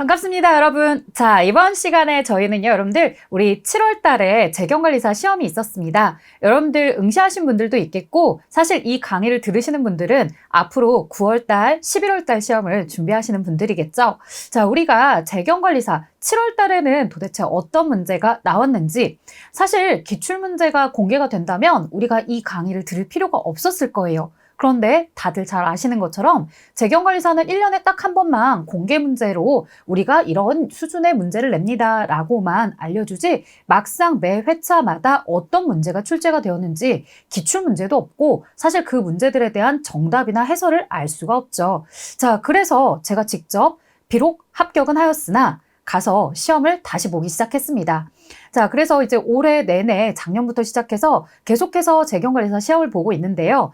반갑습니다, 여러분. 자, 이번 시간에 저희는요, 여러분들, 우리 7월 달에 재경관리사 시험이 있었습니다. 여러분들 응시하신 분들도 있겠고, 사실 이 강의를 들으시는 분들은 앞으로 9월 달, 11월 달 시험을 준비하시는 분들이겠죠. 자, 우리가 재경관리사 7월 달에는 도대체 어떤 문제가 나왔는지, 사실 기출문제가 공개가 된다면 우리가 이 강의를 들을 필요가 없었을 거예요. 그런데 다들 잘 아시는 것처럼 재경관리사는 1년에 딱 한 번만 공개 문제로 우리가 이런 수준의 문제를 냅니다 라고만 알려주지 막상 매 회차마다 어떤 문제가 출제가 되었는지 기출문제도 없고 사실 그 문제들에 대한 정답이나 해설을 알 수가 없죠. 자, 그래서 제가 직접 비록 합격은 하였으나 가서 시험을 다시 보기 시작했습니다. 자, 그래서 이제 올해 내내 작년부터 시작해서 계속해서 재경관리사 시험을 보고 있는데요.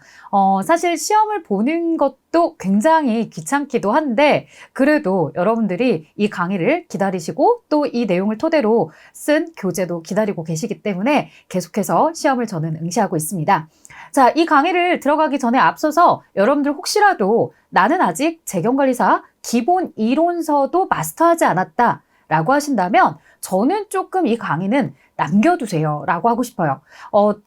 사실 시험을 보는 것도 굉장히 귀찮기도 한데 그래도 여러분들이 이 강의를 기다리시고 또 이 내용을 토대로 쓴 교재도 기다리고 계시기 때문에 계속해서 시험을 저는 응시하고 있습니다. 자, 이 강의를 들어가기 전에 앞서서 여러분들 혹시라도 나는 아직 재경관리사 기본 이론서도 마스터하지 않았다 라고 하신다면 저는 조금 이 강의는 남겨두세요 라고 하고 싶어요.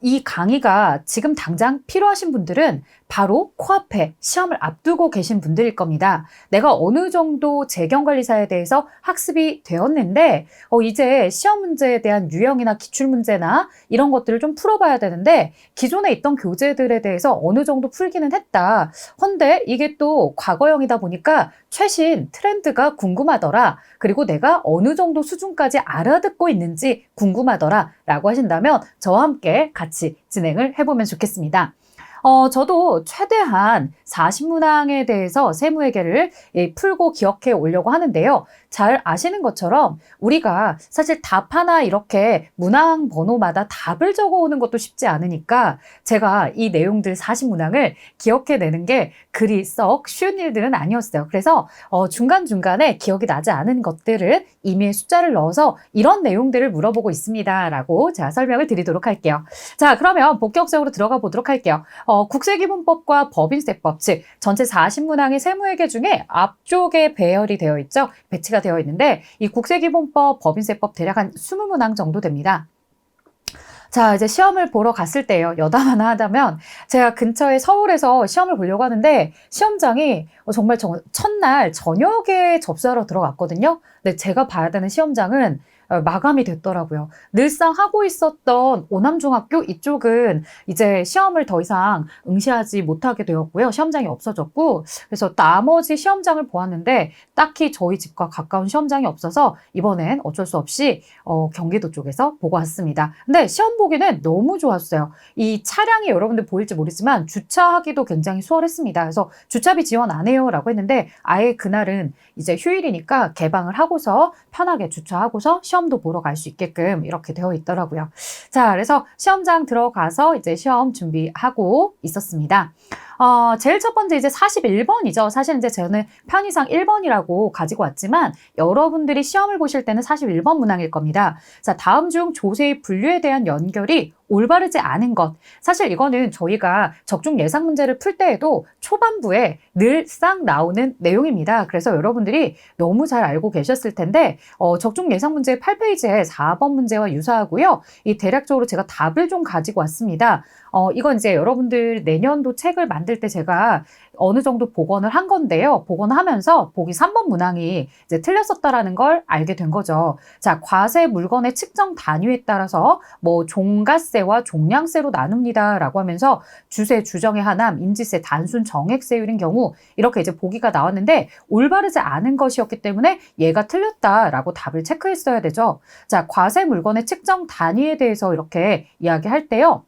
이 강의가 지금 당장 필요하신 분들은 바로 코앞에 시험을 앞두고 계신 분들일 겁니다. 내가 어느 정도 재경관리사에 대해서 학습이 되었는데 이제 시험 문제에 대한 유형이나 기출문제나 이런 것들을 좀 풀어봐야 되는데 기존에 있던 교재들에 대해서 어느 정도 풀기는 했다. 헌데 이게 또 과거형이다 보니까 최신 트렌드가 궁금하더라. 그리고 내가 어느 정도 수준까지 알아듣고 있는지 궁금하더라 라고 하신다면 저와 함께 같이 진행을 해보면 좋겠습니다. 저도 최대한 40문항에 대해서 세무회계를 풀고 기억해 오려고 하는데요. 잘 아시는 것처럼 우리가 사실 답 하나 이렇게 문항 번호마다 답을 적어오는 것도 쉽지 않으니까 제가 이 내용들 40문항을 기억해내는 게 그리 썩 쉬운 일들은 아니었어요. 그래서 중간중간에 기억이 나지 않은 것들은 임의의 숫자를 넣어서 이런 내용들을 물어보고 있습니다. 라고 제가 설명을 드리도록 할게요. 자, 그러면 본격적으로 들어가 보도록 할게요. 국세기본법과 법인세법, 즉 전체 40문항의 세무회계 중에 앞쪽에 배열이 되어 있죠. 배치가 되어 있는데 이 국세기본법, 법인세법 대략 한 20문항 정도 됩니다. 자, 이제 시험을 보러 갔을 때요. 여담 하나 하자면 제가 근처에 서울에서 시험을 보려고 하는데 시험장이 정말 첫날 저녁에 접수하러 들어갔거든요. 근데 제가 봐야 되는 시험장은 마감이 됐더라고요. 늘상 하고 있었던 오남중학교 이쪽은 이제 시험을 더 이상 응시하지 못하게 되었고요. 시험장이 없어졌고 그래서 나머지 시험장을 보았는데 딱히 저희 집과 가까운 시험장이 없어서 이번엔 어쩔 수 없이 경기도 쪽에서 보고 왔습니다. 근데 시험 보기는 너무 좋았어요. 이 차량이 여러분들 보일지 모르지만 주차하기도 굉장히 수월했습니다. 그래서 주차비 지원 안 해요 라고 했는데 아예 그날은 이제 휴일이니까 개방을 하고서 편하게 주차하고서 시험도 보러 갈 수 있게끔 이렇게 되어 있더라고요. 자, 그래서 시험장 들어가서 이제 시험 준비하고 있었습니다. 제일 첫 번째 이제 41번이죠. 사실 이제 저는 편의상 1번이라고 가지고 왔지만 여러분들이 시험을 보실 때는 41번 문항일 겁니다. 자, 다음 중 조세의 분류에 대한 연결이 올바르지 않은 것. 사실 이거는 저희가 적중 예상 문제를 풀 때에도 초반부에 늘상 나오는 내용입니다. 그래서 여러분들이 너무 잘 알고 계셨을 텐데 적중 예상 문제 8페이지에 4번 문제와 유사하고요. 이 대략적으로 제가 답을 좀 가지고 왔습니다. 이건 이제 여러분들 내년도 책을 만들 때 제가 어느 정도 복원을 한 건데요. 복원하면서 보기 3번 문항이 이제 틀렸었다라는 걸 알게 된 거죠. 자, 과세 물건의 측정 단위에 따라서 뭐 종가세와 종량세로 나눕니다. 라고 하면서 주세, 주정의 하남, 인지세, 단순 정액세율인 경우 이렇게 이제 보기가 나왔는데 올바르지 않은 것이었기 때문에 얘가 틀렸다라고 답을 체크했어야 되죠. 자, 과세 물건의 측정 단위에 대해서 이렇게 이야기할 때요.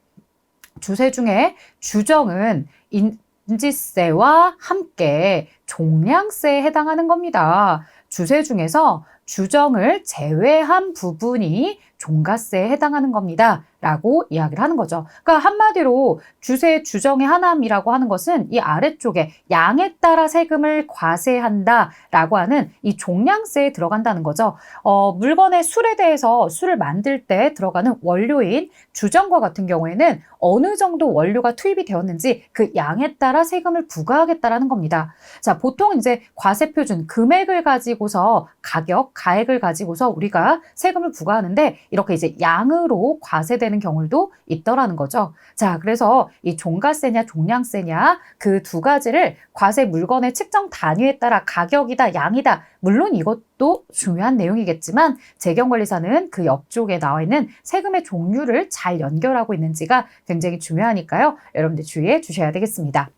주세 중에 주정은 인지세와 함께 종량세에 해당하는 겁니다. 주세 중에서 주정을 제외한 부분이 종가세에 해당하는 겁니다. 라고 이야기를 하는 거죠. 그러니까 한마디로 주세 주정의 하남이라고 하는 것은 이 아래쪽에 양에 따라 세금을 과세한다라고 하는 이 종량세에 들어간다는 거죠. 물건의 술에 대해서 술을 만들 때 들어가는 원료인 주정과 같은 경우에는 어느 정도 원료가 투입이 되었는지 그 양에 따라 세금을 부과하겠다라는 겁니다. 자, 보통 이제 과세표준 금액을 가지고서 가액을 가지고서 우리가 세금을 부과하는데 이렇게 이제 양으로 과세되는 경우도 있더라는 거죠. 자, 그래서 이 종가세냐 종량세냐 그 두 가지를 과세 물건의 측정 단위에 따라 가격이다, 양이다. 물론 이것도 중요한 내용이겠지만 재경관리사는 그 옆쪽에 나와 있는 세금의 종류를 잘 연결하고 있는지가 굉장히 중요하니까요. 여러분들 주의해 주셔야 되겠습니다.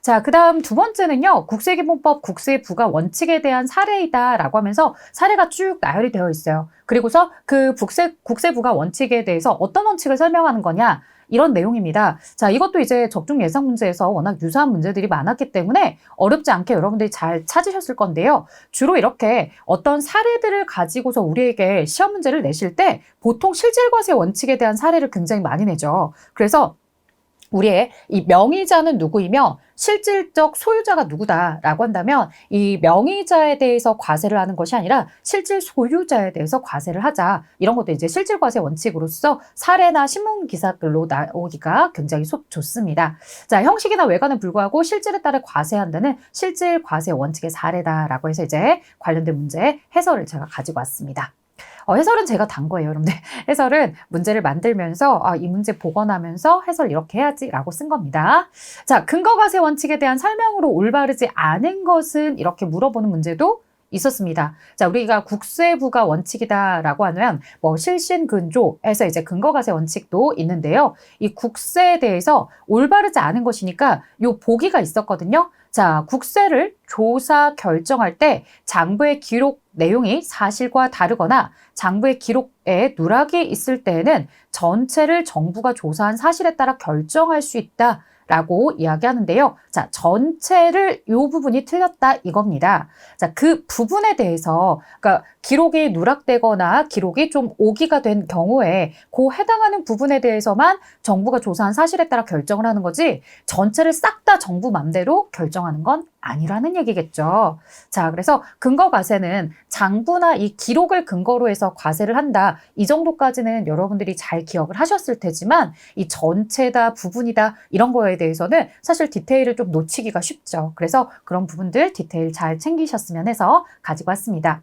자, 그 다음 두 번째는요. 국세기본법 국세부가 원칙에 대한 사례이다라고 하면서 사례가 쭉 나열이 되어 있어요. 그리고서 그 국세부가 원칙에 대해서 어떤 원칙을 설명하는 거냐 이런 내용입니다. 자, 이것도 이제 적중 예상 문제에서 워낙 유사한 문제들이 많았기 때문에 어렵지 않게 여러분들이 잘 찾으셨을 건데요. 주로 이렇게 어떤 사례들을 가지고서 우리에게 시험 문제를 내실 때 보통 실질과세 원칙에 대한 사례를 굉장히 많이 내죠. 그래서 우리의 이 명의자는 누구이며 실질적 소유자가 누구다라고 한다면 이 명의자에 대해서 과세를 하는 것이 아니라 실질 소유자에 대해서 과세를 하자. 이런 것도 이제 실질과세 원칙으로서 사례나 신문 기사글로 나오기가 굉장히 좋습니다. 자, 형식이나 외관에 불구하고 실질에 따라 과세한다는 실질과세 원칙의 사례다라고 해서 이제 관련된 문제 해설을 제가 가지고 왔습니다. 해설은 제가 단 거예요, 여러분들. 해설은 문제를 만들면서 이 문제 복원하면서 해설 이렇게 해야지라고 쓴 겁니다. 자, 근거과세 원칙에 대한 설명으로 올바르지 않은 것은 이렇게 물어보는 문제도 있었습니다. 자, 우리가 국세부가 원칙이다라고 하면 실신근조해서 이제 근거과세 원칙도 있는데요. 이 국세에 대해서 올바르지 않은 것이니까 요 보기가 있었거든요. 자, 국세를 조사 결정할 때 장부의 기록 내용이 사실과 다르거나 장부의 기록에 누락이 있을 때에는 전체를 정부가 조사한 사실에 따라 결정할 수 있다. 라고 이야기하는데요. 자, 전체를 이 부분이 틀렸다 이겁니다. 자, 그 부분에 대해서 그러니까 기록이 누락되거나 기록이 좀 오기가 된 경우에 그 해당하는 부분에 대해서만 정부가 조사한 사실에 따라 결정을 하는 거지 전체를 싹 다 정부 맘대로 결정하는 건 아니라는 얘기겠죠. 자, 그래서 근거과세는 장부나 이 기록을 근거로 해서 과세를 한다. 이 정도까지는 여러분들이 잘 기억을 하셨을 테지만 이 전체다, 부분이다 이런 거에 대해서는 사실 디테일을 좀 놓치기가 쉽죠. 그래서 그런 부분들 디테일 잘 챙기셨으면 해서 가지고 왔습니다.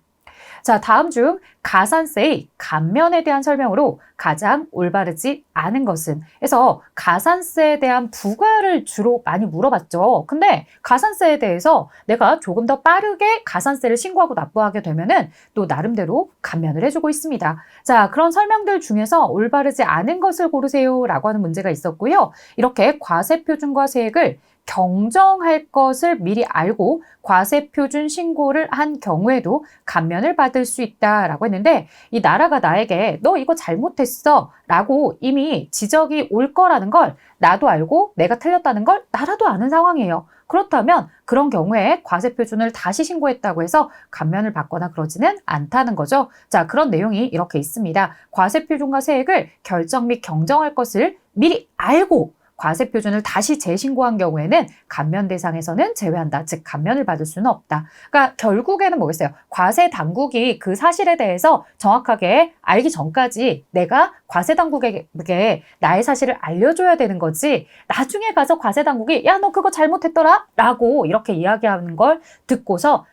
자, 다음 중 가산세의 감면에 대한 설명으로 가장 올바르지 않은 것은 해서 가산세에 대한 부과를 주로 많이 물어봤죠. 근데 가산세에 대해서 내가 조금 더 빠르게 가산세를 신고하고 납부하게 되면은 또 나름대로 감면을 해주고 있습니다. 자, 그런 설명들 중에서 올바르지 않은 것을 고르세요 라고 하는 문제가 있었고요. 이렇게 과세표준과 세액을 경정할 것을 미리 알고 과세표준 신고를 한 경우에도 감면을 받을 수 있다라고 했는데 이 나라가 나에게 너 이거 잘못했어 라고 이미 지적이 올 거라는 걸 나도 알고 내가 틀렸다는 걸 나라도 아는 상황이에요. 그렇다면 그런 경우에 과세표준을 다시 신고했다고 해서 감면을 받거나 그러지는 않다는 거죠. 자, 그런 내용이 이렇게 있습니다. 과세표준과 세액을 결정 및 경정할 것을 미리 알고 과세표준을 다시 재신고한 경우에는 감면 대상에서는 제외한다. 즉 감면을 받을 수는 없다. 그러니까 결국에는 뭐겠어요? 과세 당국이 그 사실에 대해서 정확하게 알기 전까지 내가 과세 당국에게 나의 사실을 알려줘야 되는 거지 나중에 가서 과세 당국이 야, 너 그거 잘못했더라? 라고 이렇게 이야기하는 걸 듣고서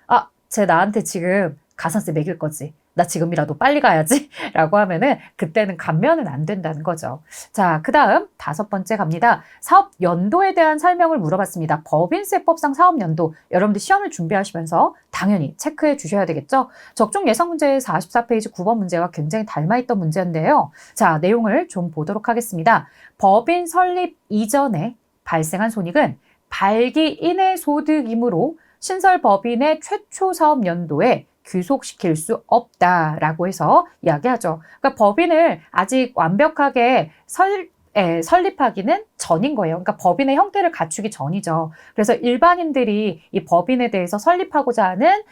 쟤 나한테 지금 가산세 매길 거지. 나 지금이라도 빨리 가야지 라고 하면은 그때는 감면은 안 된다는 거죠. 자, 그 다음 5번째 갑니다. 사업 연도에 대한 설명을 물어봤습니다. 법인세법상 사업 연도 여러분들 시험을 준비하시면서 당연히 체크해 주셔야 되겠죠. 적중 예상 문제 44페이지 9번 문제와 굉장히 닮아있던 문제인데요. 자, 내용을 좀 보도록 하겠습니다. 법인 설립 이전에 발생한 손익은 발기인의 소득이므로 신설법인의 최초 사업 연도에 귀속시킬 수 없다라고 해서 이야기하죠. 그러니까 법인을 아직 완벽하게 설립하기는 전인 거예요. 그러니까 법인의 형태를 갖추기 전이죠. 그래서 일반인들이 이 법인에 대해서 설립하고자 하는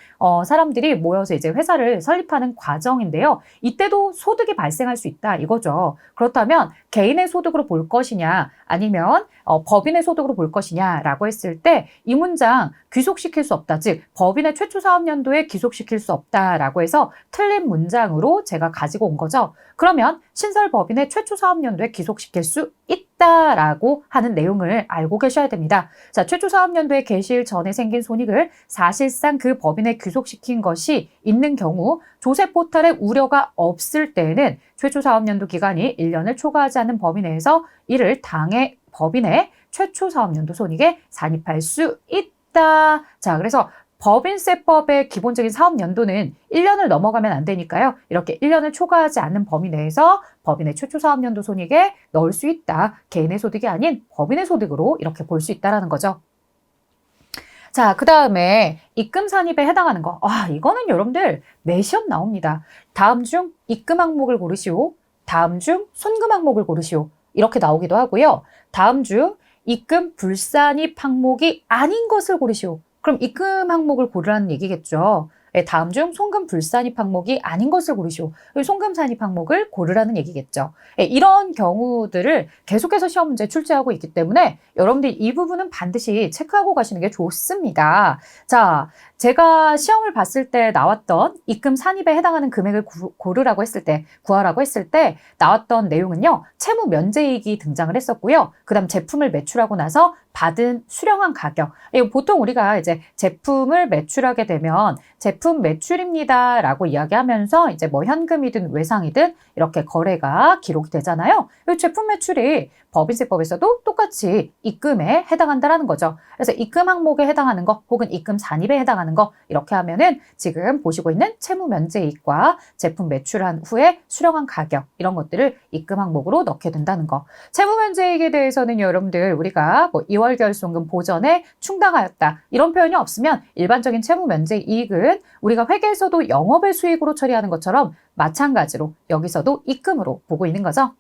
사람들이 모여서 이제 회사를 설립하는 과정인데요. 이때도 소득이 발생할 수 있다 이거죠. 그렇다면 개인의 소득으로 볼 것이냐 아니면 법인의 소득으로 볼 것이냐라고 했을 때 이 문장 귀속시킬 수 없다. 즉 법인의 최초 사업연도에 귀속시킬 수 없다라고 해서 틀린 문장으로 제가 가지고 온 거죠. 그러면 신설 법인의 최초 사업연도에 귀속시킬 수 있다라고 하는 내용을 알고 계셔야 됩니다. 자, 최초 사업연도에 개시일 전에 생긴 손익을 사실상 그 법인에 귀속시킨 것이 있는 경우 조세 포탈의 우려가 없을 때에는 최초 사업연도 기간이 1년을 초과하지 않는 범위 내에서 이를 당해 법인의 최초 사업연도 손익에 산입할 수 있다. 자, 그래서 법인세법의 기본적인 사업연도는 1년을 넘어가면 안 되니까요. 이렇게 1년을 초과하지 않는 범위 내에서 법인의 최초 사업연도 손익에 넣을 수 있다. 개인의 소득이 아닌 법인의 소득으로 이렇게 볼 수 있다는 거죠. 자, 그 다음에 입금 산입에 해당하는 거. 이거는 여러분들 매시험 나옵니다. 다음 중 입금 항목을 고르시오. 다음 중 손금 항목을 고르시오. 이렇게 나오기도 하고요. 다음 중 입금 불산입 항목이 아닌 것을 고르시오. 그럼 입금 항목을 고르라는 얘기겠죠. 다음 중 송금 불산입 항목이 아닌 것을 고르시오. 송금 산입 항목을 고르라는 얘기겠죠. 이런 경우들을 계속해서 시험 문제에 출제하고 있기 때문에 여러분들 이 부분은 반드시 체크하고 가시는 게 좋습니다. 자, 제가 시험을 봤을 때 나왔던 입금 산입에 해당하는 금액을 고르라고 했을 때, 구하라고 했을 때 나왔던 내용은요. 채무 면제이익이 등장을 했었고요. 그 다음 제품을 매출하고 나서 받은 수령한 가격. 보통 우리가 이제 제품을 매출하게 되면 제품 매출입니다 라고 이야기하면서 이제 뭐 현금이든 외상이든 이렇게 거래가 기록이 되잖아요. 이 제품 매출이 법인세법에서도 똑같이 입금에 해당한다라는 거죠. 그래서 입금 항목에 해당하는 거 혹은 입금 산입에 해당하는 거 이렇게 하면은 지금 보시고 있는 채무 면제이익과 제품 매출한 후에 수령한 가격 이런 것들을 입금 항목으로 넣게 된다는 거. 채무 면제이익에 대해서는 여러분들 우리가 뭐 2월 결손금 보전에 충당하였다 이런 표현이 없으면 일반적인 채무 면제이익은 우리가 회계에서도 영업의 수익으로 처리하는 것처럼 마찬가지로 여기서도 입금으로 보고 있는 거죠.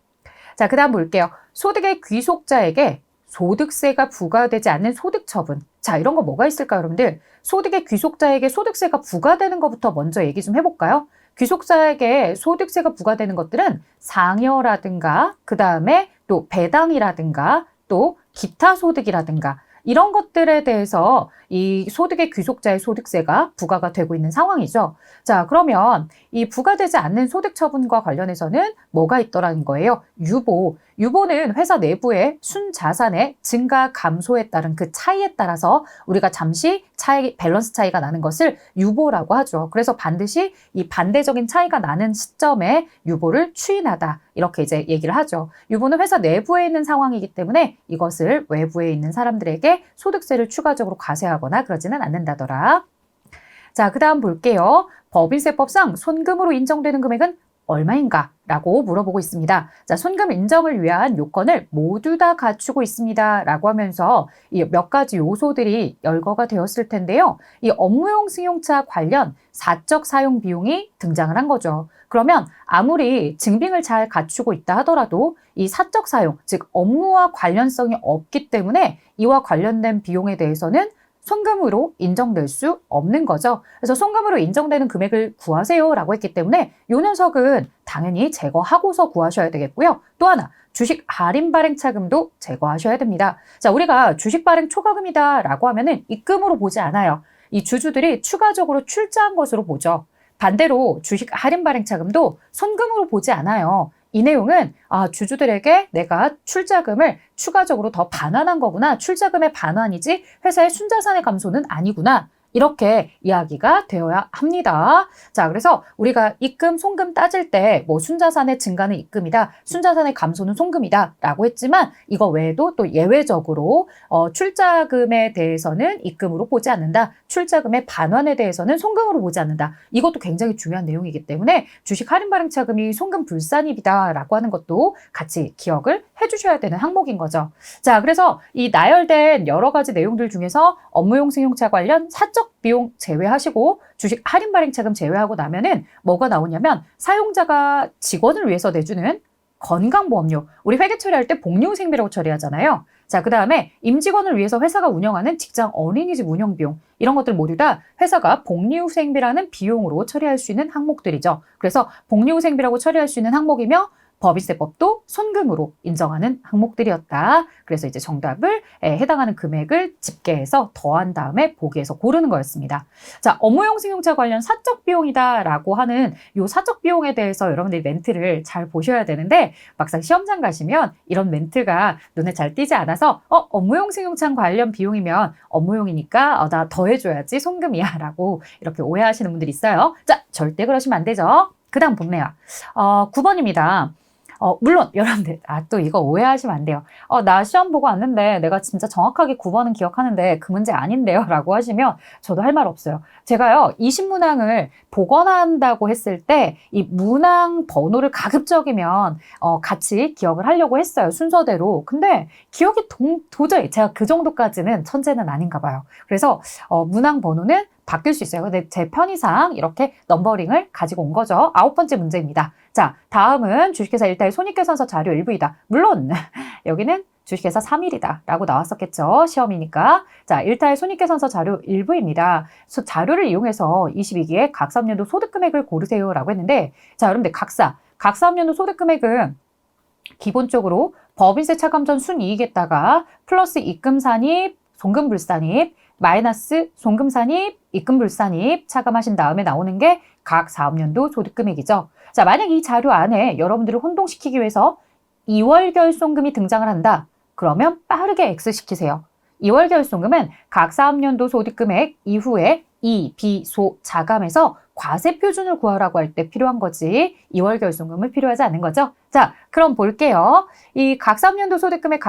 자, 그 다음 볼게요. 소득의 귀속자에게 소득세가 부과되지 않는 소득 처분. 자, 이런 거 뭐가 있을까요, 여러분들? 소득의 귀속자에게 소득세가 부과되는 것부터 먼저 얘기 좀 해볼까요? 귀속자에게 소득세가 부과되는 것들은 상여라든가, 그 다음에 또 배당이라든가, 또 기타 소득이라든가, 이런 것들에 대해서 이 소득의 귀속자의 소득세가 부과가 되고 있는 상황이죠. 자, 그러면 이 부과되지 않는 소득 처분과 관련해서는 뭐가 있더라는 거예요? 유보. 유보는 회사 내부의 순자산의 증가 감소에 따른 그 차이에 따라서 우리가 잠시 밸런스 차이가 나는 것을 유보라고 하죠. 그래서 반드시 이 반대적인 차이가 나는 시점에 유보를 추인하다. 이렇게 이제 얘기를 하죠. 유보는 회사 내부에 있는 상황이기 때문에 이것을 외부에 있는 사람들에게 소득세를 추가적으로 과세하거나 그러지는 않는다더라. 자, 그 다음 볼게요. 법인세법상 손금으로 인정되는 금액은 얼마인가? 라고 물어보고 있습니다. 자, 손금 인정을 위한 요건을 모두 다 갖추고 있습니다. 라고 하면서 이 몇 가지 요소들이 열거가 되었을 텐데요. 이 업무용 승용차 관련 사적 사용 비용이 등장을 한 거죠. 그러면 아무리 증빙을 잘 갖추고 있다 하더라도 이 사적 사용, 즉 업무와 관련성이 없기 때문에 이와 관련된 비용에 대해서는 손금으로 인정될 수 없는 거죠. 그래서 손금으로 인정되는 금액을 구하세요 라고 했기 때문에 이 녀석은 당연히 제거하고서 구하셔야 되겠고요. 또 하나, 주식 할인 발행 차금도 제거하셔야 됩니다. 자, 우리가 주식 발행 초과금이다 라고 하면은 입금으로 보지 않아요. 이 주주들이 추가적으로 출자한 것으로 보죠. 반대로 주식 할인 발행 차금도 손금으로 보지 않아요. 이 내용은 주주들에게 내가 출자금을 추가적으로 더 반환한 거구나. 출자금의 반환이지 회사의 순자산의 감소는 아니구나. 이렇게 이야기가 되어야 합니다. 자, 그래서 우리가 입금, 송금 따질 때 뭐 순자산의 증가는 입금이다, 순자산의 감소는 송금이다 라고 했지만 이거 외에도 또 예외적으로 출자금에 대해서는 입금으로 보지 않는다, 출자금의 반환에 대해서는 송금으로 보지 않는다. 이것도 굉장히 중요한 내용이기 때문에 주식 할인 발행 차금이 송금 불산입이다 라고 하는 것도 같이 기억을 해주셔야 되는 항목인 거죠. 자, 그래서 이 나열된 여러 가지 내용들 중에서 업무용 승용차 관련 사적 비용 제외하시고 주식 할인 발행 차금 제외하고 나면은 뭐가 나오냐면 사용자가 직원을 위해서 내주는 건강보험료. 우리 회계 처리할 때 복리후생비라고 처리하잖아요. 자, 그 다음에 임직원을 위해서 회사가 운영하는 직장 어린이집 운영비용. 이런 것들 모두 다 회사가 복리후생비라는 비용으로 처리할 수 있는 항목들이죠. 그래서 복리후생비라고 처리할 수 있는 항목이며 법인세법도 손금으로 인정하는 항목들이었다. 그래서 이제 정답을 해당하는 금액을 집계해서 더한 다음에 보기에서 고르는 거였습니다. 자, 업무용 승용차 관련 사적 비용이다라고 하는 이 사적 비용에 대해서 여러분들이 멘트를 잘 보셔야 되는데 막상 시험장 가시면 이런 멘트가 눈에 잘 띄지 않아서 업무용 승용차 관련 비용이면 업무용이니까 나 더해줘야지 손금이야 라고 이렇게 오해하시는 분들이 있어요. 자, 절대 그러시면 안 되죠. 그 다음 본네요. 9번입니다. 물론 여러분들 또 이거 오해하시면 안 돼요. 나 시험 보고 왔는데 내가 진짜 정확하게 9번은 기억하는데 그 문제 아닌데요 라고 하시면 저도 할 말 없어요. 제가요 20문항을 복원한다고 했을 때 이 문항 번호를 가급적이면 같이 기억을 하려고 했어요. 순서대로. 근데 기억이 도저히 제가 그 정도까지는 천재는 아닌가 봐요. 그래서 문항 번호는 바뀔 수 있어요. 근데 제 편의상 이렇게 넘버링을 가지고 온 거죠. 9번째 문제입니다. 자, 다음은 주식회사 1타의 손익계산서 자료 일부이다. 물론 여기는 주식회사 3일이다 라고 나왔었겠죠. 시험이니까. 자, 1타의 손익계산서 자료 일부입니다. 그래서 자료를 이용해서 22기에 각 3년도 소득금액을 고르세요 라고 했는데 자, 여러분들 각 3년도 소득금액은 기본적으로 법인세 차감 전 순이익에다가 플러스 입금산입, 송금불산입, 마이너스 송금산입, 입금불산입 차감하신 다음에 나오는 게 각 사업년도 소득금액이죠. 자, 만약 이 자료 안에 여러분들을 혼동시키기 위해서 2월 결손금이 등장을 한다. 그러면 빠르게 X시키세요. 2월 결손금은 각 사업년도 소득금액 이후에 이, 비, 소 자감해서 과세 표준을 구하라고 할 때 필요한 거지 2월 결손금은 필요하지 않는 거죠. 자, 그럼 볼게요. 이 각 3년도 소득금액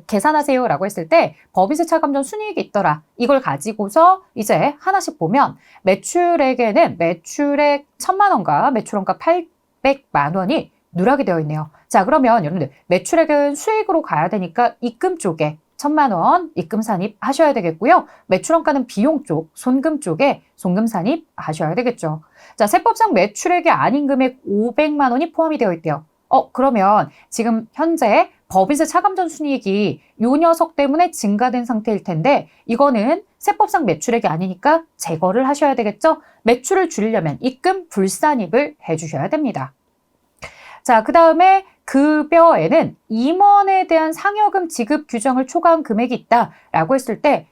계산하세요 라고 했을 때 법인세 차감 전 순이익이 있더라. 이걸 가지고서 이제 하나씩 보면 매출액에는 매출액 1,000만 원과 매출원가 800만 원이 누락이 되어 있네요. 자, 그러면 여러분들 매출액은 수익으로 가야 되니까 입금 쪽에 1,000만 원 입금 산입 하셔야 되겠고요. 매출원가는 비용 쪽, 손금 쪽에 손금 산입 하셔야 되겠죠. 자, 세법상 매출액이 아닌 금액 500만 원이 포함이 되어 있대요. 그러면 지금 현재 법인세 차감 전 순이익이 요 녀석 때문에 증가된 상태일 텐데 이거는 세법상 매출액이 아니니까 제거를 하셔야 되겠죠. 매출을 줄이려면 입금 불산입을 해주셔야 됩니다. 자, 그 다음에 급여에는 임원에 대한 상여금 지급 규정을 초과한 금액이 있다라고 했을 때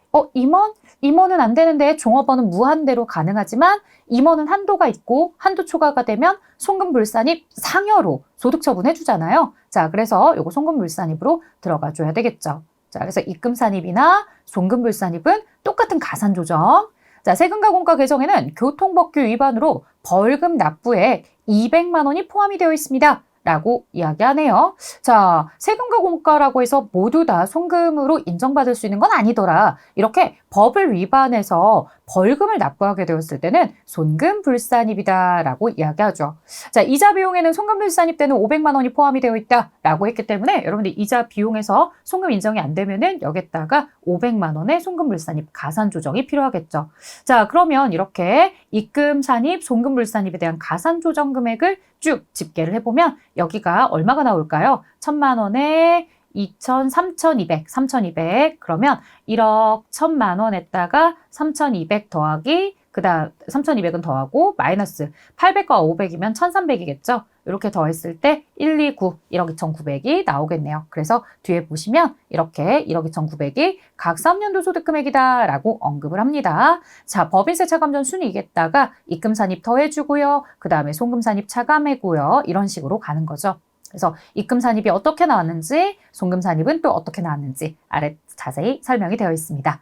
임원은 안 되는데 종업원은 무한대로 가능하지만 임원은 한도가 있고 한도 초과가 되면 송금불산입 상여로 소득 처분해 주잖아요. 자, 그래서 요거 송금불산입으로 들어가 줘야 되겠죠. 자, 그래서 입금산입이나 송금불산입은 똑같은 가산조정. 자, 세금과 공과 개정에는 교통법규 위반으로 벌금 납부액 200만 원이 포함이 되어 있습니다. 라고 이야기하네요. 자, 세금과 공과라고 해서 모두 다 송금으로 인정받을 수 있는 건 아니더라. 이렇게 법을 위반해서 벌금을 납부하게 되었을 때는 손금불산입이다 라고 이야기하죠. 자, 이자 비용에는 손금불산입 때는 500만 원이 포함이 되어 있다 라고 했기 때문에 여러분들 이자 비용에서 송금 인정이 안 되면은 여기다가 500만 원의 손금불산입 가산 조정이 필요하겠죠. 자, 그러면 이렇게 입금산입, 손금불산입에 대한 가산 조정 금액을 쭉 집계를 해보면 여기가 얼마가 나올까요? 1,000만 원에 2,000, 3,200 그러면 1억 1,000만 원에다가 3,200 더하기 그 다음 3,200은 더하고 마이너스 800과 500이면 1,300이겠죠. 이렇게 더했을 때 129, 1억 2,900이 나오겠네요. 그래서 뒤에 보시면 이렇게 1억 2,900이 각 3년도 소득금액이다 라고 언급을 합니다. 자, 법인세 차감 전 순이익에다가 입금산입 더해주고요. 그 다음에 송금산입 차감해고요. 이런 식으로 가는 거죠. 그래서 입금산입이 어떻게 나왔는지, 송금산입은 또 어떻게 나왔는지 아래 자세히 설명이 되어 있습니다.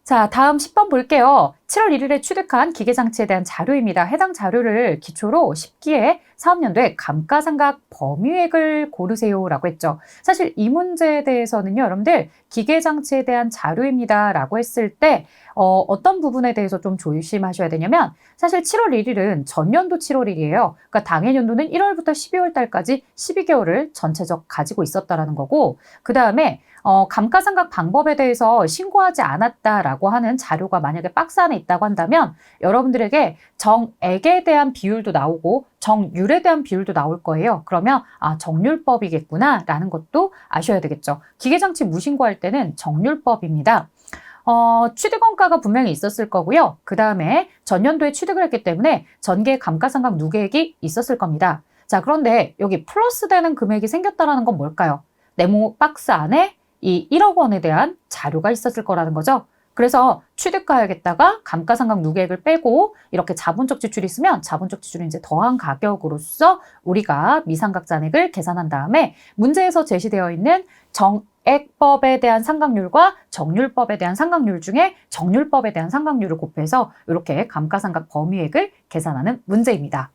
자, 다음 10번 볼게요. 7월 1일에 취득한 기계장치에 대한 자료입니다. 해당 자료를 기초로 10기에 사업년도에 감가상각 범위액을 고르세요 라고 했죠. 사실 이 문제에 대해서는요, 여러분들 기계장치에 대한 자료입니다 라고 했을 때 어떤 부분에 대해서 좀 조심하셔야 되냐면 사실 7월 1일은 전년도 7월 1일이에요. 그러니까 당해년도는 1월부터 12월 달까지 12개월을 전체적 가지고 있었다라는 거고 그 다음에 감가상각 방법에 대해서 신고하지 않았다라고 하는 자료가 만약에 박스 안에 있다고 한다면 여러분들에게 정액에 대한 비율도 나오고 정률에 대한 비율도 나올 거예요. 그러면 정률법이겠구나 라는 것도 아셔야 되겠죠. 기계장치 무신고할 때는 정률법입니다. 취득원가가 분명히 있었을 거고요. 그 다음에 전년도에 취득을 했기 때문에 전개 감가상각 누계액이 있었을 겁니다. 자, 그런데 여기 플러스 되는 금액이 생겼다는 건 뭘까요? 네모 박스 안에 이 1억 원에 대한 자료가 있었을 거라는 거죠. 그래서 취득가액에다가 감가상각 누계액을 빼고 이렇게 자본적 지출이 있으면 자본적 지출이 이제 더한 가격으로서 우리가 미상각잔액을 계산한 다음에 문제에서 제시되어 있는 정액법에 대한 상각률과 정률법에 대한 상각률 중에 정률법에 대한 상각률을 곱해서 이렇게 감가상각 범위액을 계산하는 문제입니다.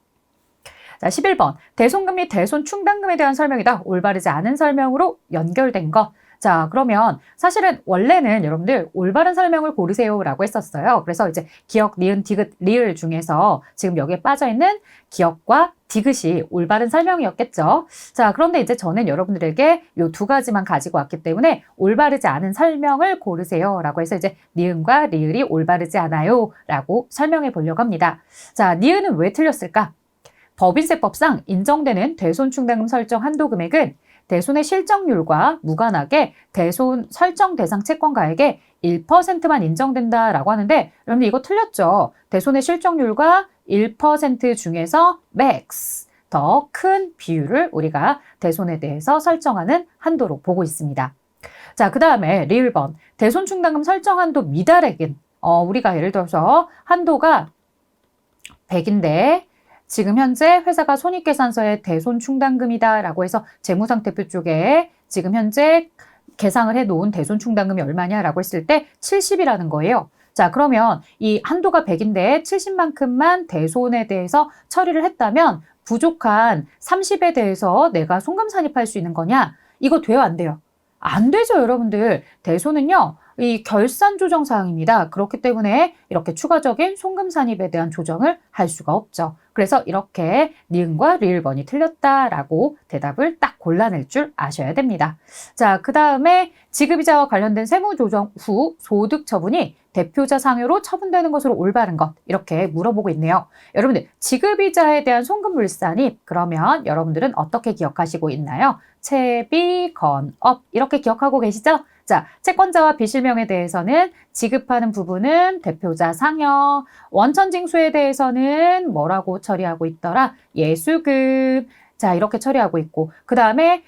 자, 11번. 대손금 및 대손충당금에 대한 설명이다. 올바르지 않은 설명으로 연결된 것. 자, 그러면 사실은 원래는 여러분들 올바른 설명을 고르세요라고 했었어요. 그래서 이제 기역, 니은, 디귿, 리을 중에서 지금 여기에 빠져있는 기역과 디귿이 올바른 설명이었겠죠. 자, 그런데 이제 저는 여러분들에게 이 두 가지만 가지고 왔기 때문에 올바르지 않은 설명을 고르세요라고 해서 이제 니은과 리을이 올바르지 않아요라고 설명해 보려고 합니다. 자, 니은은 왜 틀렸을까? 법인세법상 인정되는 대손충당금 설정 한도 금액은 대손의 실적률과 무관하게 대손 설정 대상 채권가액의 1%만 인정된다라고 하는데 여러분들 이거 틀렸죠? 대손의 실적률과 1% 중에서 맥스 더 큰 비율을 우리가 대손에 대해서 설정하는 한도로 보고 있습니다. 자, 그 다음에 리을번 대손충당금 설정 한도 미달액은 우리가 예를 들어서 한도가 100인데 지금 현재 회사가 손익계산서에 대손충당금이다라고 해서 재무상태표 쪽에 지금 현재 계상을 해놓은 대손충당금이 얼마냐라고 했을 때 70이라는 거예요. 자, 그러면 이 한도가 100인데 70만큼만 대손에 대해서 처리를 했다면 부족한 30에 대해서 내가 송금 산입할 수 있는 거냐? 이거 돼요, 안 돼요? 안 되죠, 여러분들. 대손은요, 이 결산 조정 사항입니다. 그렇기 때문에 이렇게 추가적인 송금 산입에 대한 조정을 할 수가 없죠. 그래서 이렇게 니은과 리을번이 틀렸다라고 대답을 딱 골라낼 줄 아셔야 됩니다. 자, 그 다음에 지급이자와 관련된 세무조정 후 소득 처분이 대표자 상여로 처분되는 것으로 올바른 것 이렇게 물어보고 있네요. 여러분들 지급이자에 대한 송금물산입 그러면 여러분들은 어떻게 기억하시고 있나요? 채비, 건업 이렇게 기억하고 계시죠? 자, 채권자와 비실명에 대해서는 지급하는 부분은 대표자 상여, 원천징수에 대해서는 뭐라고 처리하고 있더라? 예수급. 자, 이렇게 처리하고 있고 그 다음에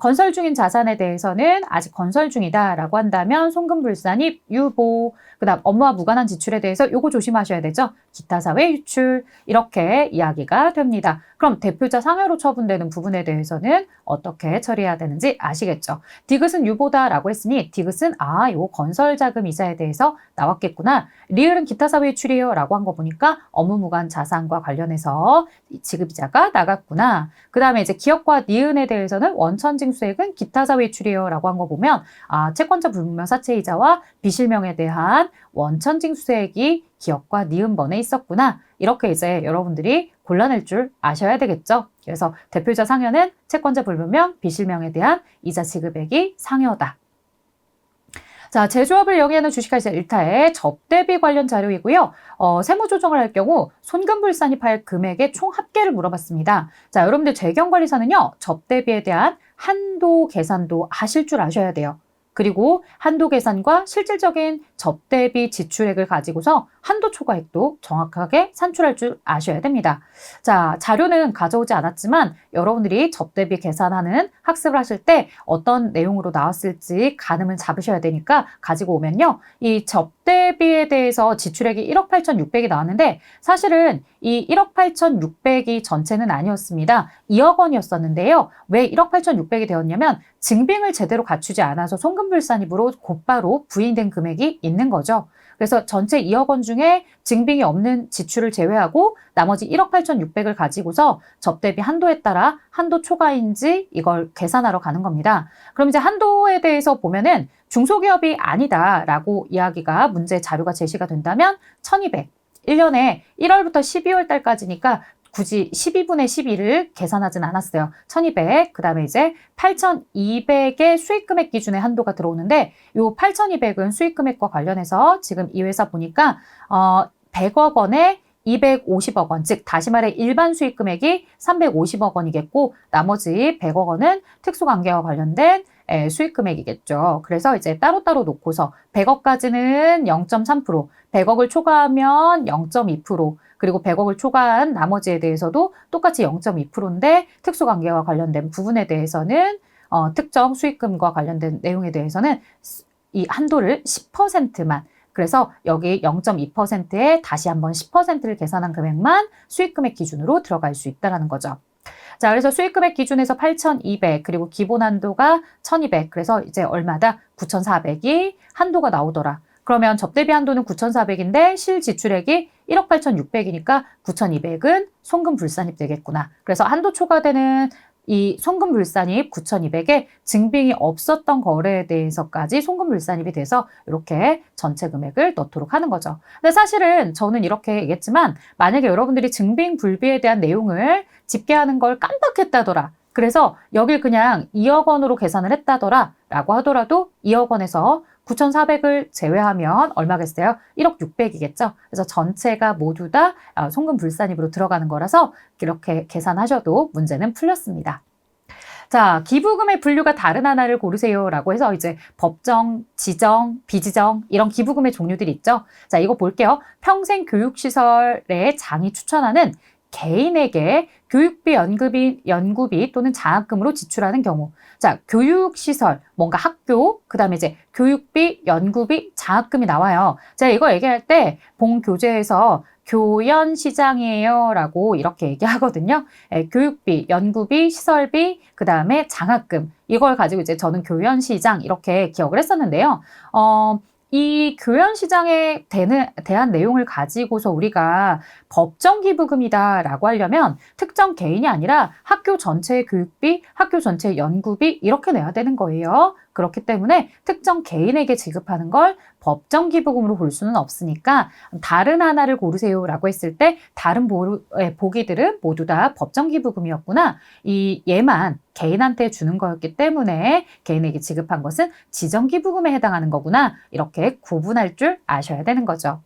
건설 중인 자산에 대해서는 아직 건설 중이다라고 한다면 송금불산입 유보 그 다음 업무와 무관한 지출에 대해서 요거 조심하셔야 되죠. 기타 사회 유출 이렇게 이야기가 됩니다. 그럼 대표자 상여로 처분되는 부분에 대해서는 어떻게 처리해야 되는지 아시겠죠? 디귿은 유보다라고 했으니 디귿은 요 건설 자금 이자에 대해서 나왔겠구나. 리을은 기타 사회 유출이에요 라고 한 거 보니까 업무 무관 자산과 관련해서 지급이자가 나갔구나. 그 다음에 이제 기역과 니은에 대해서는 원천징수액은 기타 사회 유출이에요 라고 한 거 보면 채권자 불분명 사채이자와 비실명에 대한 원천징수액이 기역과 니은번에 있었구나. 이렇게 이제 여러분들이 골라낼 줄 아셔야 되겠죠. 그래서 대표자 상여는 채권자 불분명, 비실명에 대한 이자 지급액이 상여다. 자, 제조업을 영위하는 주식회사 일타의 접대비 관련 자료이고요. 세무조정을 할 경우 손금불산입할 금액의 총 합계를 물어봤습니다. 자, 여러분들 재경관리사는요. 접대비에 대한 한도 계산도 하실 줄 아셔야 돼요. 그리고 한도 계산과 실질적인 접대비 지출액을 가지고서 한도 초과액도 정확하게 산출할 줄 아셔야 됩니다. 자, 자료는 가져오지 않았지만 여러분들이 접대비 계산하는 학습을 하실 때 어떤 내용으로 나왔을지 가늠을 잡으셔야 되니까 가지고 오면요. 이 접대비에 대해서 지출액이 1억 8,600이 나왔는데 사실은 이 1억 8,600이 전체는 아니었습니다. 2억 원이었었는데요. 왜 1억 8,600이 되었냐면 증빙을 제대로 갖추지 않아서 송금불산입으로 곧바로 부인된 금액이 있는 거죠. 그래서 전체 2억 원 중에 증빙이 없는 지출을 제외하고 나머지 1억 8,600을 가지고서 접대비 한도에 따라 한도 초과인지 이걸 계산하러 가는 겁니다. 그럼 이제 한도에 대해서 보면은 중소기업이 아니다라고 이야기가 문제 자료가 제시가 된다면 1,200. 1년에 1월부터 12월 달까지니까 굳이 12분의 12를 계산하진 않았어요. 1200, 그 다음에 이제 8200의 수익금액 기준의 한도가 들어오는데 이 8200은 수익금액과 관련해서 지금 이 회사 보니까 100억 원에 250억 원, 즉 다시 말해 일반 수익 금액이 350억 원이겠고 나머지 100억 원은 특수관계와 관련된 수익 금액이겠죠. 그래서 이제 따로따로 놓고서 100억까지는 0.3%, 100억을 초과하면 0.2%, 그리고 100억을 초과한 나머지에 대해서도 똑같이 0.2%인데 특수관계와 관련된 부분에 대해서는 특정 수익금과 관련된 내용에 대해서는 이 한도를 10%만, 그래서 여기 0.2%에 다시 한번 10%를 계산한 금액만 수익금액 기준으로 들어갈 수 있다는 거죠. 자, 그래서 수익금액 기준에서 8,200, 그리고 기본 한도가 1,200, 그래서 이제 얼마다? 9,400이 한도가 나오더라. 그러면 접대비 한도는 9,400인데 실지출액이 1억 8,600이니까 9,200은 송금불산입 되겠구나. 그래서 한도 초과되는 이 송금불산입 9,200에 증빙이 없었던 거래에 대해서까지 송금불산입이 돼서 이렇게 전체 금액을 넣도록 하는 거죠. 근데 사실은 저는 이렇게 얘기했지만 만약에 여러분들이 증빙불비에 대한 내용을 집계하는 걸 깜빡했다더라. 그래서 여길 그냥 2억 원으로 계산을 했다더라 라고 하더라도 2억 원에서 9,400을 제외하면 얼마겠어요? 1억 600이겠죠? 그래서 전체가 모두 다 송금불산입으로 들어가는 거라서 이렇게 계산하셔도 문제는 풀렸습니다. 자, 기부금의 분류가 다른 하나를 고르세요 라고 해서 이제 법정, 지정, 비지정 이런 기부금의 종류들이 있죠. 자, 이거 볼게요. 평생교육시설의 장이 추천하는 개인에게 교육비, 연구비 또는 장학금으로 지출하는 경우. 자, 교육시설, 뭔가 학교, 그 다음에 이제 교육비, 연구비, 장학금이 나와요. 제가 이거 얘기할 때 본교재에서 교연시장이에요 라고 이렇게 얘기하거든요. 교육비, 연구비, 시설비, 그 다음에 장학금. 이걸 가지고 이제 저는 교연시장 이렇게 기억을 했었는데요. 이 교연시장에 대한 내용을 가지고서 우리가 법정기부금이다라고 하려면 특정 개인이 아니라 학교 전체의 교육비, 학교 전체의 연구비 이렇게 내야 되는 거예요. 그렇기 때문에 특정 개인에게 지급하는 걸 법정기부금으로 볼 수는 없으니까 다른 하나를 고르세요라고 했을 때 다른 보기들은 모두 다 법정기부금이었구나. 얘만 개인한테 주는 거였기 때문에 개인에게 지급한 것은 지정기부금에 해당하는 거구나. 이렇게 구분할 줄 아셔야 되는 거죠.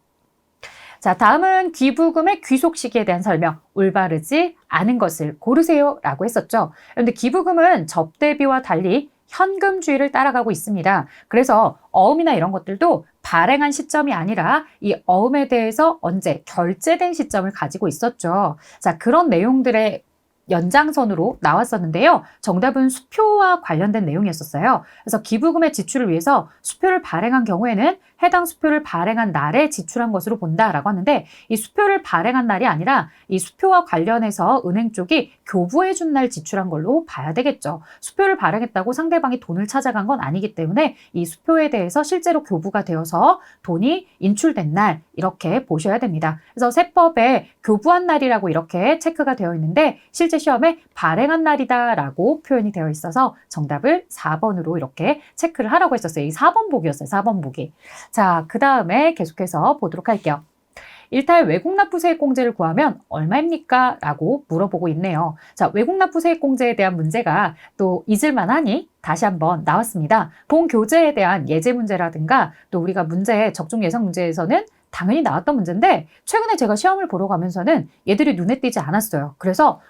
자, 다음은 기부금의 귀속 시기에 대한 설명. 올바르지 않은 것을 고르세요 라고 했었죠. 그런데 기부금은 접대비와 달리 현금주의를 따라가고 있습니다. 그래서 어음이나 이런 것들도 발행한 시점이 아니라 이 어음에 대해서 언제 결제된 시점을 가지고 있었죠. 자, 그런 내용들의 연장선으로 나왔었는데요. 정답은 수표와 관련된 내용이었어요. 그래서 기부금의 지출을 위해서 수표를 발행한 경우에는 해당 수표를 발행한 날에 지출한 것으로 본다라고 하는데 이 수표를 발행한 날이 아니라 이 수표와 관련해서 은행 쪽이 교부해 준 날 지출한 걸로 봐야 되겠죠. 수표를 발행했다고 상대방이 돈을 찾아간 건 아니기 때문에 이 수표에 대해서 실제로 교부가 되어서 돈이 인출된 날 이렇게 보셔야 됩니다. 그래서 세법에 교부한 날이라고 이렇게 체크가 되어 있는데 실제 시험에 발행한 날이다라고 표현이 되어 있어서 정답을 4번으로 이렇게 체크를 하라고 했었어요. 이 4번 보기였어요. 4번 보기. 자, 그 다음에 계속해서 보도록 할게요. 일탈 외국납부세액공제를 구하면 얼마입니까? 라고 물어보고 있네요. 자, 외국납부세액공제에 대한 문제가 또 잊을만하니 다시 한번 나왔습니다. 본 교재에 대한 예제 문제라든가 또 우리가 문제, 적중 예상 문제에서는 당연히 나왔던 문제인데 최근에 제가 시험을 보러 가면서는 얘들이 눈에 띄지 않았어요. 그래서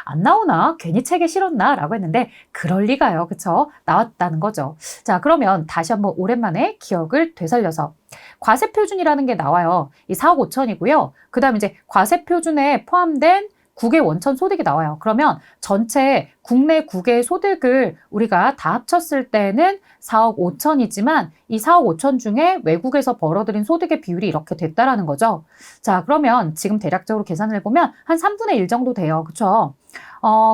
안 나오나? 괜히 책에 실었나? 라고 했는데 그럴 리가요. 그쵸? 나왔다는 거죠. 자, 그러면 다시 한번 오랜만에 기억을 되살려서 과세표준이라는 게 나와요. 이 4억 5천이고요. 그 다음에 이제 과세표준에 포함된 국외 원천 소득이 나와요. 그러면 전체 국내 국외 소득을 우리가 다 합쳤을 때는 4억 5천이지만 이 4억 5천 중에 외국에서 벌어들인 소득의 비율이 이렇게 됐다라는 거죠. 자, 그러면 지금 대략적으로 계산을 해보면 한 3분의 1 정도 돼요. 그쵸?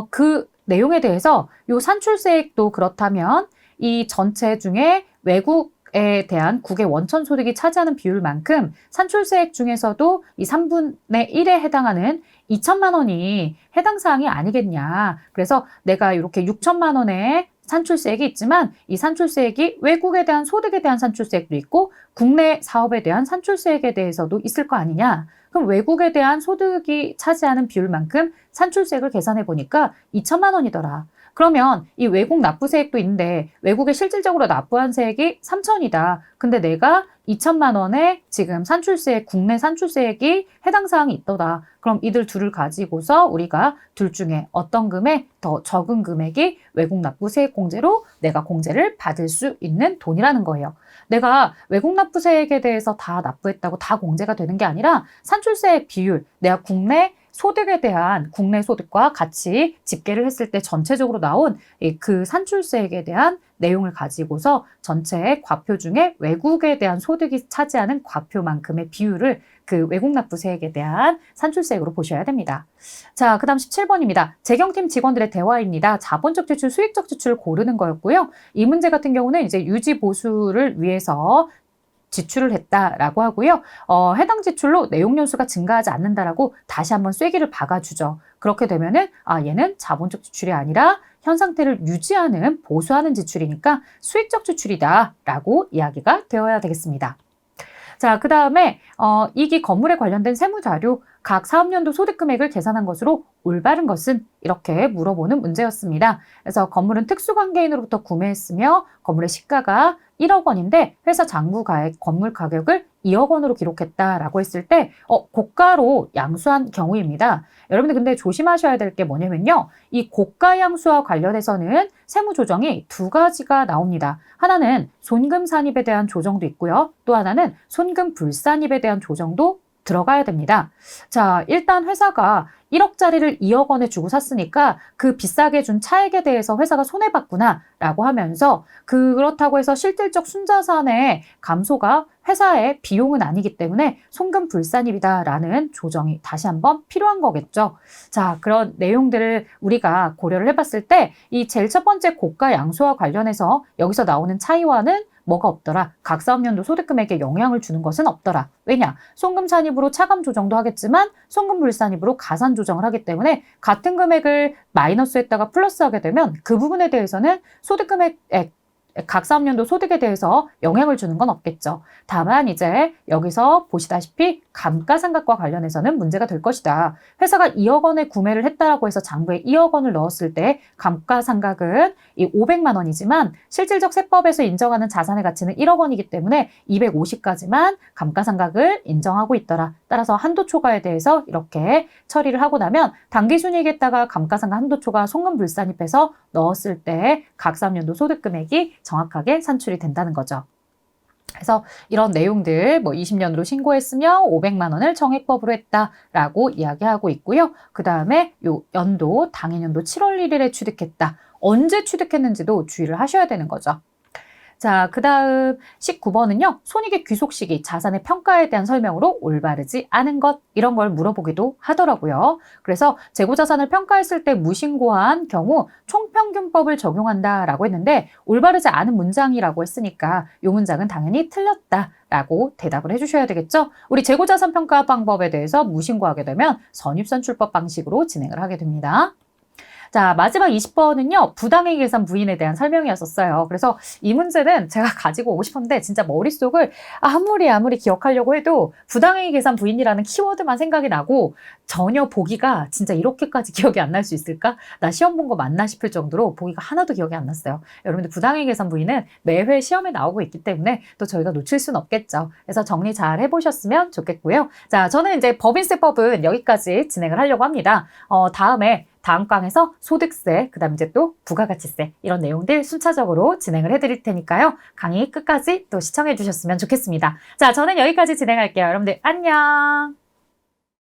그 내용에 대해서 요 산출세액도 그렇다면 이 전체 중에 외국에 대한 국외 원천 소득이 차지하는 비율만큼 산출세액 중에서도 이 3분의 1에 해당하는 2천만 원이 해당 사항이 아니겠냐. 그래서 내가 이렇게 6천만 원의 산출세액이 있지만 이 산출세액이 외국에 대한 소득에 대한 산출세액도 있고 국내 사업에 대한 산출세액에 대해서도 있을 거 아니냐. 그럼 외국에 대한 소득이 차지하는 비율만큼 산출세액을 계산해 보니까 2천만 원이더라. 그러면 이 외국 납부세액도 있는데 외국에 실질적으로 납부한 세액이 3천이다. 근데 내가 2천만 원에 지금 산출세액, 국내 산출세액이 해당 사항이 있더라. 그럼 이들 둘을 가지고서 우리가 둘 중에 어떤 금액, 더 적은 금액이 외국 납부세액 공제로 내가 공제를 받을 수 있는 돈이라는 거예요. 내가 외국 납부세액에 대해서 다 납부했다고 다 공제가 되는 게 아니라 산출세액 비율, 내가 국내 소득에 대한 국내 소득과 같이 집계를 했을 때 전체적으로 나온 그 산출세액에 대한 내용을 가지고서 전체 과표 중에 외국에 대한 소득이 차지하는 과표만큼의 비율을 그 외국 납부세액에 대한 산출세액으로 보셔야 됩니다. 자, 그 다음 17번입니다. 재경팀 직원들의 대화입니다. 자본적 지출, 수익적 지출을 고르는 거였고요. 이 문제 같은 경우는 이제 유지 보수를 위해서 지출을 했다라고 하고요. 해당 지출로 내용 연수가 증가하지 않는다라고 다시 한번 쐐기를 박아주죠. 그렇게 되면은 얘는 자본적 지출이 아니라 현 상태를 유지하는 보수하는 지출이니까 수익적 지출이다라고 이야기가 되어야 되겠습니다. 자, 그 다음에 이기 건물에 관련된 세무자료 각 사업연도 소득금액을 계산한 것으로 올바른 것은 이렇게 물어보는 문제였습니다. 그래서 건물은 특수관계인으로부터 구매했으며 건물의 시가가 1억 원인데 회사 장부가액 건물 가격을 2억 원으로 기록했다라고 했을 때 고가로 양수한 경우입니다. 여러분들 근데 조심하셔야 될 게 뭐냐면요. 이 고가 양수와 관련해서는 세무 조정이 두 가지가 나옵니다. 하나는 손금 산입에 대한 조정도 있고요. 또 하나는 손금 불산입에 대한 조정도 들어가야 됩니다. 자, 일단 회사가 1억짜리를 2억 원에 주고 샀으니까 그 비싸게 준 차액에 대해서 회사가 손해봤구나 라고 하면서 그렇다고 해서 실질적 순자산의 감소가 회사의 비용은 아니기 때문에 손금 불산입이다 라는 조정이 다시 한번 필요한 거겠죠. 자, 그런 내용들을 우리가 고려를 해봤을 때 이 제일 첫 번째 고가 양수와 관련해서 여기서 나오는 차이와는 뭐가 없더라. 각 사업연도 소득금액에 영향을 주는 것은 없더라. 왜냐? 손금 산입으로 차감 조정도 하겠지만 손금 불산입으로 가산 조정을 하기 때문에 같은 금액을 마이너스했다가 플러스하게 되면 그 부분에 대해서는 소득금액 각 사업연도 소득에 대해서 영향을 주는 건 없겠죠. 다만 이제 여기서 보시다시피 감가상각과 관련해서는 문제가 될 것이다. 회사가 2억 원에 구매를 했다라고 해서 장부에 2억 원을 넣었을 때 감가상각은 이 500만 원이지만 실질적 세법에서 인정하는 자산의 가치는 1억 원이기 때문에 250까지만 감가상각을 인정하고 있더라. 따라서 한도 초과에 대해서 이렇게 처리를 하고 나면 당기순이익에다가 감가상각 한도 초과 손금 불산입해서 넣었을 때 각 사업연도 소득금액이 정확하게 산출이 된다는 거죠. 그래서 이런 내용들 20년으로 신고했으며 500만 원을 정액법으로 했다라고 이야기하고 있고요. 그 다음에 요 연도 당해년도 7월 1일에 취득했다. 언제 취득했는지도 주의를 하셔야 되는 거죠. 자, 그 다음 19번은요. 손익의 귀속 시기, 자산의 평가에 대한 설명으로 올바르지 않은 것 이런 걸 물어보기도 하더라고요. 그래서 재고자산을 평가했을 때 무신고한 경우 총평균법을 적용한다라고 했는데 올바르지 않은 문장이라고 했으니까 이 문장은 당연히 틀렸다라고 대답을 해주셔야 되겠죠. 우리 재고자산 평가 방법에 대해서 무신고하게 되면 선입선출법 방식으로 진행을 하게 됩니다. 자, 마지막 20번은요. 부당행 계산 부인에 대한 설명이었었어요. 그래서 이 문제는 제가 가지고 오고 싶었는데 진짜 머릿속을 아무리 기억하려고 해도 부당행 계산 부인이라는 키워드만 생각이 나고 전혀 보기가 진짜 이렇게까지 기억이 안 날 수 있을까? 나 시험 본 거 맞나 싶을 정도로 보기가 하나도 기억이 안 났어요. 여러분들 부당행 계산 부인은 매회 시험에 나오고 있기 때문에 또 저희가 놓칠 수는 없겠죠. 그래서 정리 잘 해보셨으면 좋겠고요. 자, 저는 이제 법인세법은 여기까지 진행을 하려고 합니다. 다음 강에서 소득세, 그 다음 이제 또 부가가치세 이런 내용들 순차적으로 진행을 해드릴 테니까요. 강의 끝까지 또 시청해 주셨으면 좋겠습니다. 자, 저는 여기까지 진행할게요. 여러분들 안녕!